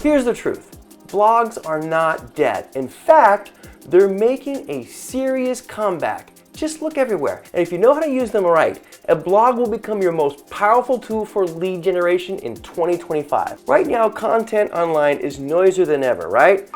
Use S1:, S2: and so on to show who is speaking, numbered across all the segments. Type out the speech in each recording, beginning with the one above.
S1: Here's the truth. Blogs are not dead. In fact, they're making a serious comeback. Just look everywhere. And if you know how to use them right, a blog will become your most powerful tool for lead generation in 2025. Right now, content online is noisier than ever, right?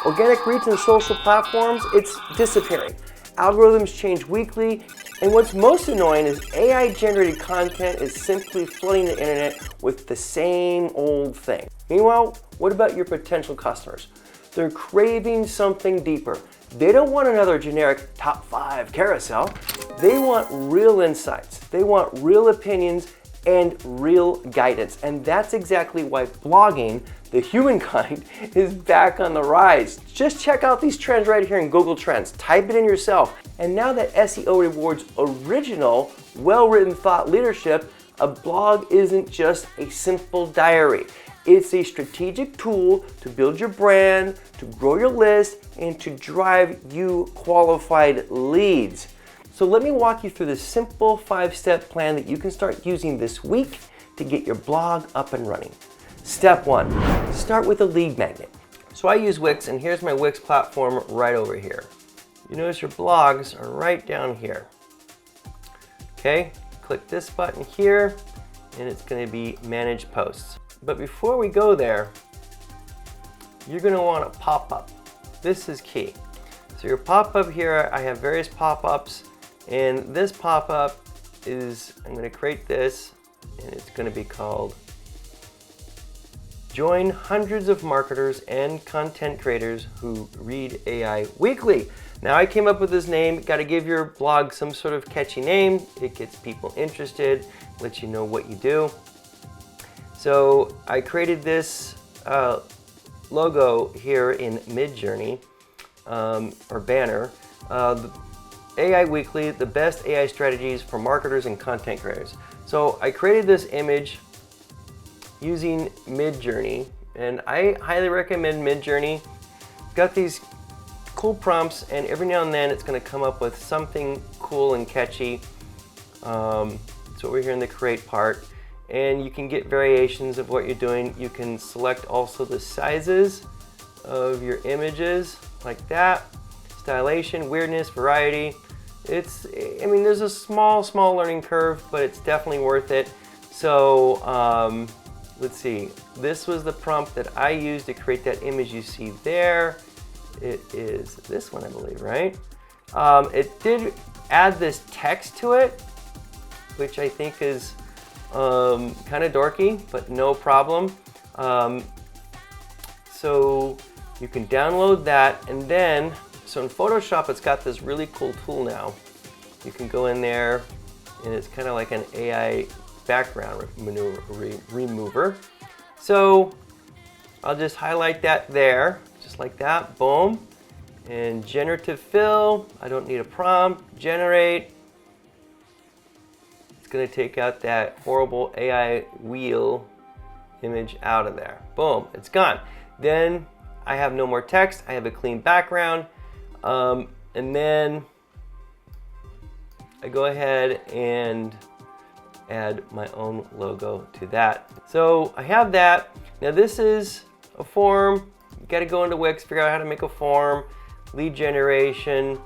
S1: Organic reach on social platforms, it's disappearing. Algorithms change weekly, and what's most annoying is AI-generated content is simply flooding the internet with the same old thing. Meanwhile, what about your potential customers? They're craving something deeper. They don't want another generic top 5 carousel. They want real insights. They want real opinions and real guidance. And that's exactly why blogging, the humankind, is back on the rise. Just check out these trends right here in Google Trends. Type it in yourself. And now that SEO rewards original, well-written thought leadership, a blog isn't just a simple diary. It's a strategic tool to build your brand, to grow your list, and to drive you qualified leads. So let me walk you through the simple 5-step plan that you can start using this week to get your blog up and running. Step 1, start with a lead magnet. So I use Wix, and here's my Wix platform right over here. You notice your blogs are right down here. Okay, click this button here, and it's going to be Manage Posts. But before we go there, you're going to want a pop-up. This is key. So your pop-up here, I have various pop-ups, and this pop-up is, I'm going to create this, and it's going to be called Join Hundreds of Marketers and Content Creators Who Read AI Weekly. Now I came up with this name. Got to give your blog some sort of catchy name. It gets people interested, lets you know what you do. So I created this logo here in Midjourney, or banner. AI Weekly, the best AI strategies for marketers and content creators. So I created this image using Midjourney, and I highly recommend Midjourney. Got these cool prompts, and every now and then it's going to come up with something cool and catchy. So we're here in the create part. And you can get variations of what you're doing. You can select also the sizes of your images like that. Stylization, weirdness, variety. I mean, there's a small learning curve, but it's definitely worth it. So let's see. This was the prompt that I used to create that image you see there. It is this one, I believe, right? It did add this text to it, which I think is kind of dorky, but no problem. So you can download that, and then, so in Photoshop, it's got this really cool tool now. You can go in there, and it's kind of like an AI background remover. So I'll just highlight that there, just like that, boom. And generative fill, I don't need a prompt, generate. Going to take out that horrible AI wheel image out of there. Boom, it's gone. Then I have no more text. I have a clean background. And then I go ahead and add my own logo to that. So I have that. Now this is a form. You got to go into Wix, figure out how to make a form, lead generation,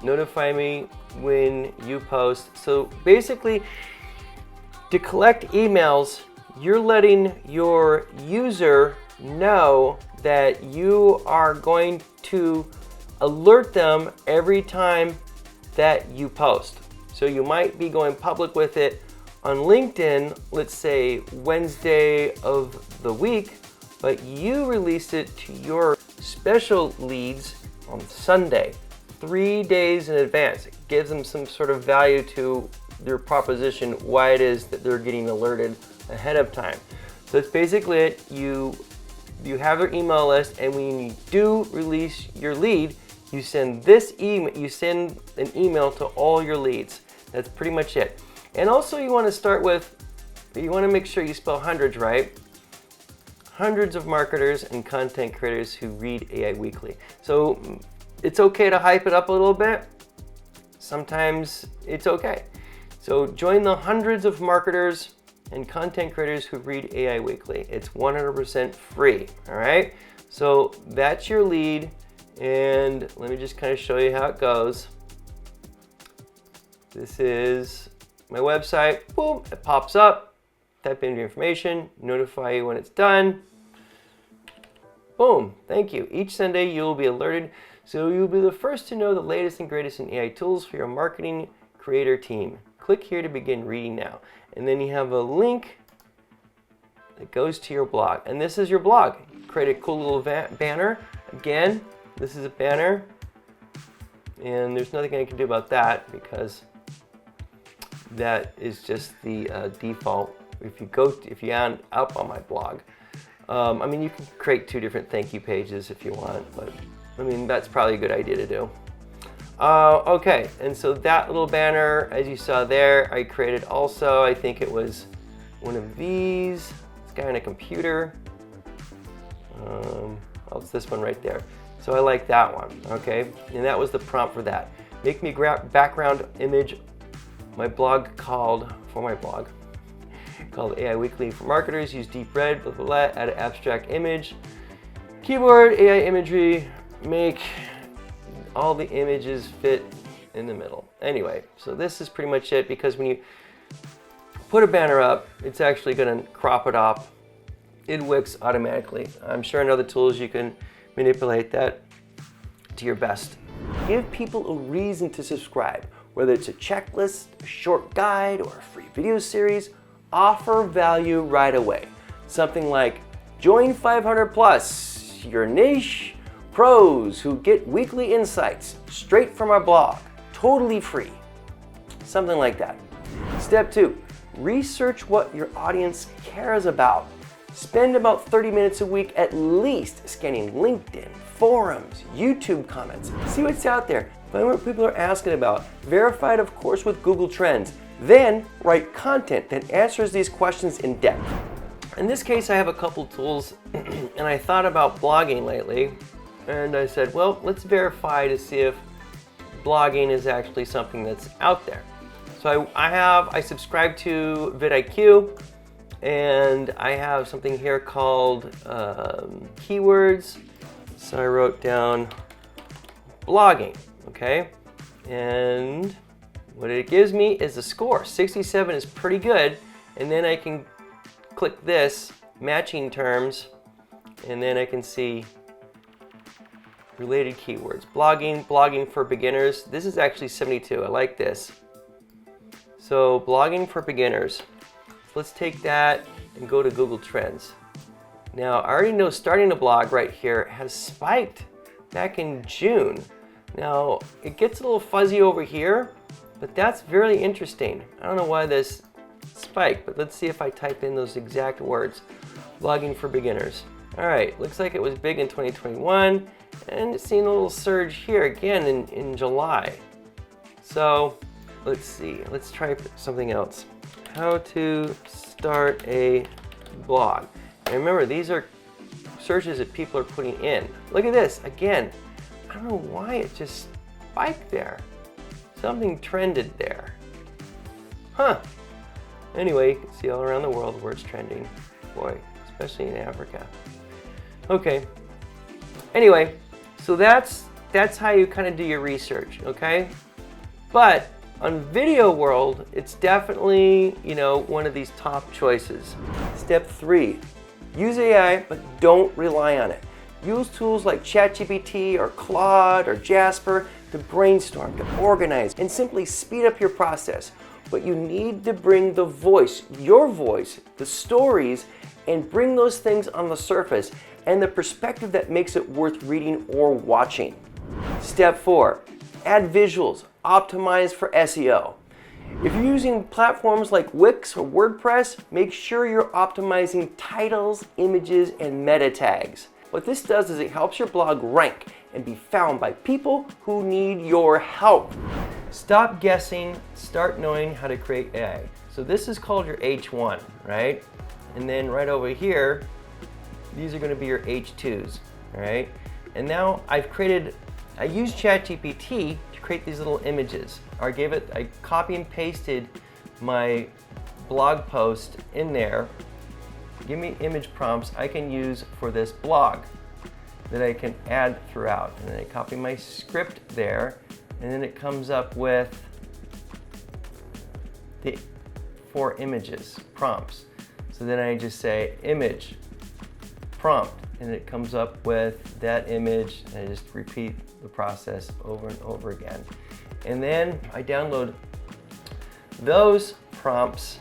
S1: notify me when you post. So basically, to collect emails, you're letting your user know that you are going to alert them every time that you post. So you might be going public with it on LinkedIn, let's say Wednesday of the week, but you release it to your special leads on Sunday, 3 days in advance. It gives them some sort of value to their proposition, why it is that they're getting alerted ahead of time. So it's basically it. You have their email list, and when you do release your lead, you send this email. You send an email to all your leads. That's pretty much it. And also, you want to start with. You want to make sure you spell hundreds right. Hundreds of marketers and content creators who read AI Weekly. So it's okay to hype it up a little bit. Sometimes it's okay. So join the hundreds of marketers and content creators who read AI Weekly. It's 100% free, all right? So that's your lead, and let me just kind of show you how it goes. This is my website. Boom, it pops up. Type in your information, notify you when it's done. Boom, thank you. Each Sunday you'll be alerted, so you'll be the first to know the latest and greatest in AI tools for your marketing creator team. Click here to begin reading now. And then you have a link that goes to your blog. And this is your blog. Create a cool little banner. Again, this is a banner. And there's nothing I can do about that because that is just the default. If you end up on my blog, I mean, you can create 2 different thank you pages if you want, but I mean, that's probably a good idea to do. Okay, and so that little banner, as you saw there, I created also, I think it was one of these. This guy on a computer. Oh, it's this one right there. So I like that one, okay? And that was the prompt for that. Make me background image my blog called AI Weekly for Marketers. Use deep red, blah, blah, blah, add an abstract image. Keyboard, AI imagery, make all the images fit in the middle. Anyway, so this is pretty much it, because when you put a banner up, it's actually going to crop it up in Wix automatically. I'm sure in other tools you can manipulate that to your best. Give people a reason to subscribe, whether it's a checklist, a short guide, or a free video series. Offer value right away. Something like, join 500 plus, your niche pros who get weekly insights straight from our blog, totally free. Something like that. Step 2, research what your audience cares about. Spend about 30 minutes a week at least scanning LinkedIn, forums, YouTube comments. See what's out there. Find what people are asking about. Verify it, of course, with Google Trends. Then write content that answers these questions in depth. In this case, I have a couple tools, and I thought about blogging lately, and I said, well, let's verify to see if blogging is actually something that's out there. So I subscribe to vidIQ, and I have something here called keywords. So I wrote down blogging, okay? And what it gives me is a score. 67 is pretty good, and then I can click this, matching terms, and then I can see related keywords. Blogging for beginners. This is actually 72, I like this. So blogging for beginners. Let's take that and go to Google Trends. Now, I already know starting a blog right here has spiked back in June. Now, it gets a little fuzzy over here, but that's very interesting. I don't know why this spiked, but let's see if I type in those exact words. Blogging for beginners. All right, looks like it was big in 2021, and it's seen a little surge here again in July. So let's see, let's try something else. How to start a blog. And remember, these are searches that people are putting in. Look at this, again, I don't know why it just spiked there. Something trended there. Huh. Anyway, you can see all around the world where it's trending. Boy, especially in Africa. Okay. Anyway, so that's how you kind of do your research, okay? But on Video World, it's definitely, one of these top choices. Step 3, use AI, but don't rely on it. Use tools like ChatGPT or Claude or Jasper to brainstorm, to organize, and simply speed up your process. But you need to bring the voice, your voice, the stories, and bring those things on the surface and the perspective that makes it worth reading or watching. Step 4, add visuals, optimize for SEO. If you're using platforms like Wix or WordPress, make sure you're optimizing titles, images, and meta tags. What this does is it helps your blog rank and be found by people who need your help. Stop guessing, start knowing how to create AI. So this is called your H1, right? And then right over here, these are gonna be your H2s, all right? And now I used ChatGPT to create these little images. I copy and pasted my blog post in there. Give me image prompts I can use for this blog that I can add throughout. And then I copy my script there, and then it comes up with the 4 images, prompts. So then I just say image, prompt, and it comes up with that image, and I just repeat the process over and over again. And then I download those prompts,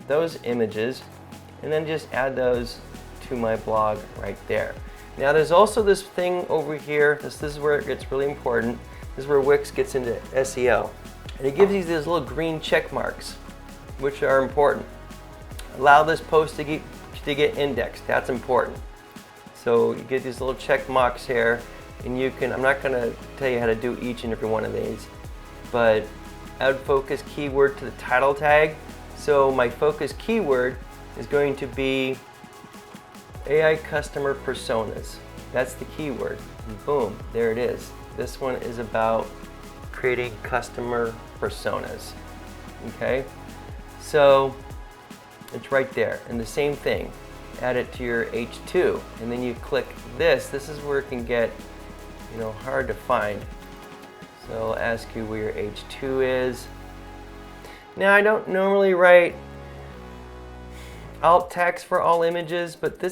S1: those images, and then just add those to my blog right there. Now there's also this thing over here, this is where it gets really important. This is where Wix gets into SEO. And it gives you these little green check marks, which are important. Allow this post to get indexed, that's important. So you get these little check marks here, and you can, I'm not gonna tell you how to do each and every one of these, but add focus keyword to the title tag. So my focus keyword is going to be AI customer personas. That's the keyword. And boom, there it is. This one is about creating customer personas. Okay? So it's right there. And the same thing, add it to your H2, and then you click this. This is where it can get, hard to find. So I'll ask you where your H2 is. Now I don't normally write alt text for all images, but the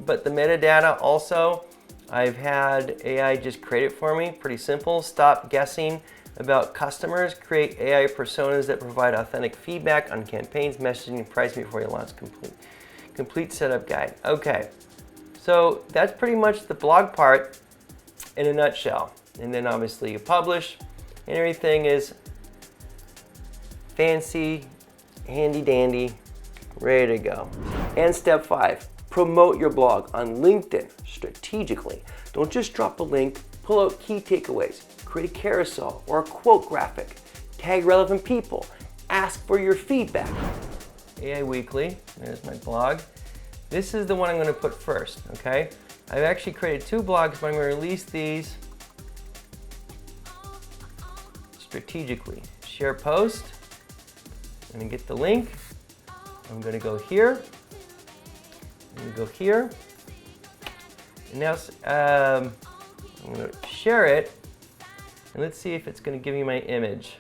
S1: metadata also, I've had AI just create it for me. Pretty simple. Stop guessing about customers. Create AI personas that provide authentic feedback on campaigns, messaging, and pricing before you launch. Complete setup guide. Okay, so that's pretty much the blog part in a nutshell. And then obviously you publish, and everything is fancy, handy dandy, ready to go. And step 5, promote your blog on LinkedIn strategically. Don't just drop a link, pull out key takeaways, create a carousel or a quote graphic, tag relevant people, ask for your feedback. AI Weekly, there's my blog. This is the one I'm going to put first, okay? I've actually created 2 blogs, but I'm going to release these strategically. Share post, I'm going to get the link. I'm going to go here, I'm going to go here, and now I'm going to share it, and let's see if it's going to give me my image.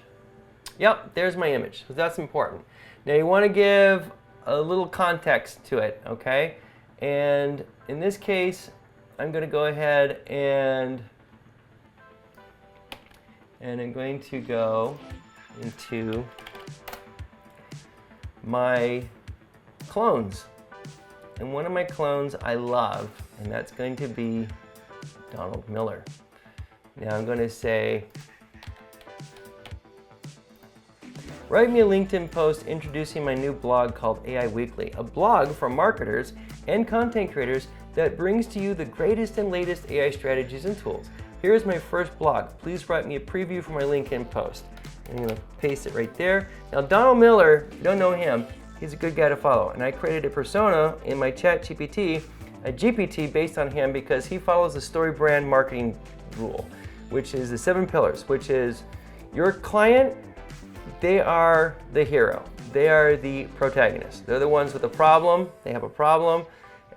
S1: Yep, there's my image, so that's important. Now you want to give a little context to it, okay? And in this case, I'm going to go ahead and I'm going to go into my clones. And one of my clones I love, and that's going to be Donald Miller. Now I'm going to say, write me a LinkedIn post introducing my new blog called AI Weekly, a blog for marketers and content creators that brings to you the greatest and latest AI strategies and tools. Here is my first blog. Please write me a preview for my LinkedIn post. I'm going to paste it right there. Now Donald Miller, if you don't know him, he's a good guy to follow. And I created a persona in my ChatGPT, a GPT based on him because he follows the story brand marketing rule, which is the 7 pillars, which is your client, they are the hero. They are the protagonist. They're the ones with a problem. They have a problem.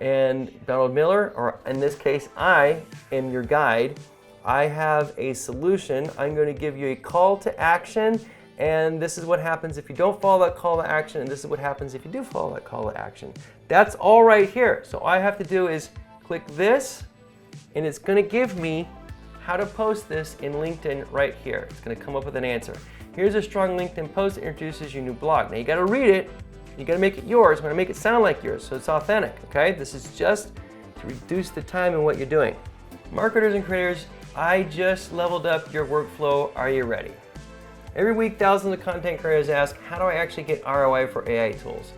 S1: And Donald Miller, or in this case, I am your guide. I have a solution. I'm going to give you a call to action, and this is what happens if you don't follow that call to action, and this is what happens if you do follow that call to action. That's all right here. So all I have to do is click this, and it's going to give me how to post this in LinkedIn right here. It's going to come up with an answer. Here's a strong LinkedIn post that introduces your new blog. Now you got to read it. You got to make it yours. I'm going to make it sound like yours so it's authentic, okay? This is just to reduce the time in what you're doing. Marketers and creators, I just leveled up your workflow. Are you ready? Every week, thousands of content creators ask, how do I actually get ROI for AI tools?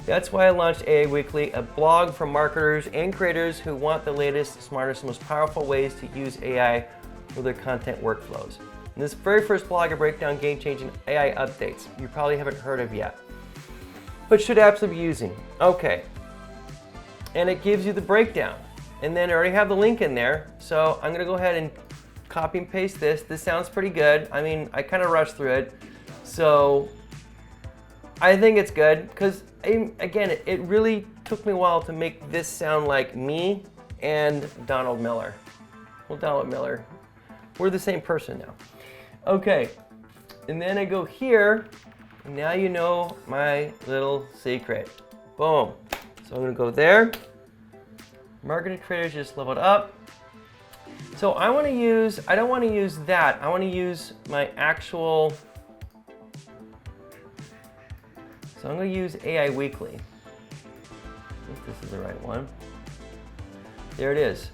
S1: That's why I launched AI Weekly, a blog for marketers and creators who want the latest, smartest, most powerful ways to use AI for their content workflows. In this very first blog, I break down game-changing AI updates you probably haven't heard of yet, but should absolutely be using. Okay, and it gives you the breakdown. And then I already have the link in there, so I'm gonna go ahead and copy and paste this. This sounds pretty good. I mean, I kind of rushed through it. So I think it's good because, again, it really took me a while to make this sound like me and Donald Miller. Well, Donald Miller, we're the same person now. Okay, and then I go here, and now you know my little secret. Boom. So I'm gonna go there. Marketing creators just leveled up. So I don't want to use that. I want to use my actual, so I'm going to use AI Weekly. I think this is the right one. There it is.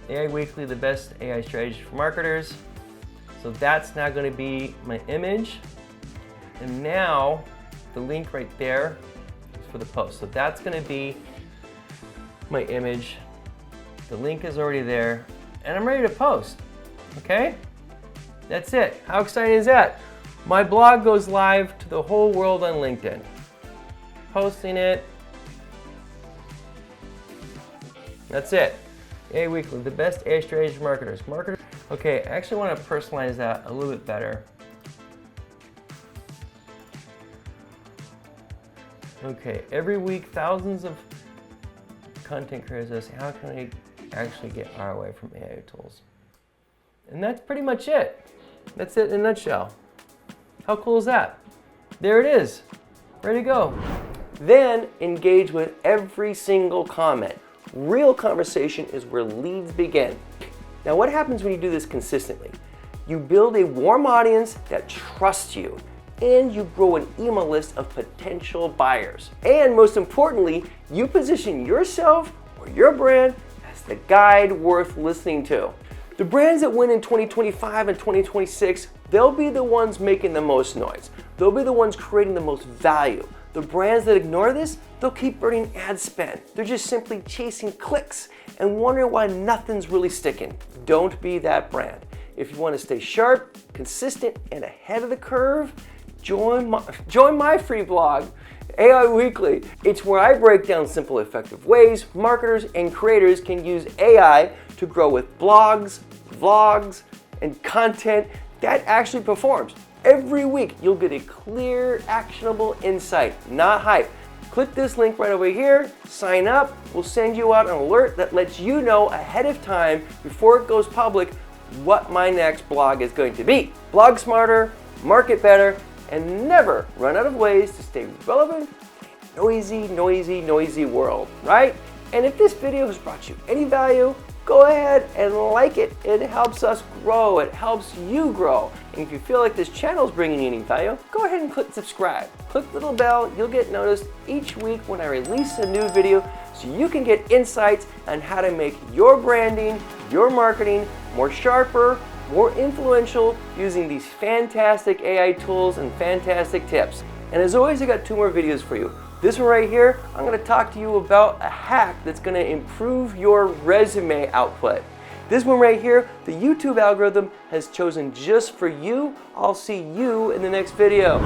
S1: AI Weekly, the best AI strategy for marketers. So that's now going to be my image. And now the link right there is for the post. So that's going to be my image. The link is already there. And I'm ready to post, okay? That's it. How exciting is that? My blog goes live to the whole world on LinkedIn. Posting it. That's it. AI Weekly, the best AI strategy for marketers. Okay, I actually want to personalize that a little bit better. Okay, every week, thousands of content creators ask, how can I actually get ROI from AI tools? And that's pretty much it. That's it in a nutshell. How cool is that? There it is. Ready to go. Then engage with every single comment. Real conversation is where leads begin. Now, what happens when you do this consistently? You build a warm audience that trusts you, and you grow an email list of potential buyers. And most importantly, you position yourself or your brand as the guide worth listening to. The brands that win in 2025 and 2026, they'll be the ones making the most noise. They'll be the ones creating the most value. The brands that ignore this, they'll keep burning ad spend. They're just simply chasing clicks and wondering why nothing's really sticking. Don't be that brand. If you want to stay sharp, consistent, and ahead of the curve, join my free blog, AI Weekly. It's where I break down simple, effective ways marketers and creators can use AI to grow with blogs, vlogs, and content that actually performs. Every week, you'll get a clear, actionable insight, not hype. Click this link right over here, sign up. We'll send you out an alert that lets you know ahead of time, before it goes public, what my next blog is going to be. Blog smarter, market better, and never run out of ways to stay relevant in a noisy world, right? And if this video has brought you any value, go ahead and like it. It helps us grow. It helps you grow. And if you feel like this channel is bringing you any value, go ahead and click subscribe. Click the little bell. You'll get noticed each week when I release a new video so you can get insights on how to make your branding, your marketing more sharper, more influential using these fantastic AI tools and fantastic tips. And as always, I got 2 more videos for you. This one right here, I'm going to talk to you about a hack that's going to improve your resume output. This one right here, the YouTube algorithm has chosen just for you. I'll see you in the next video.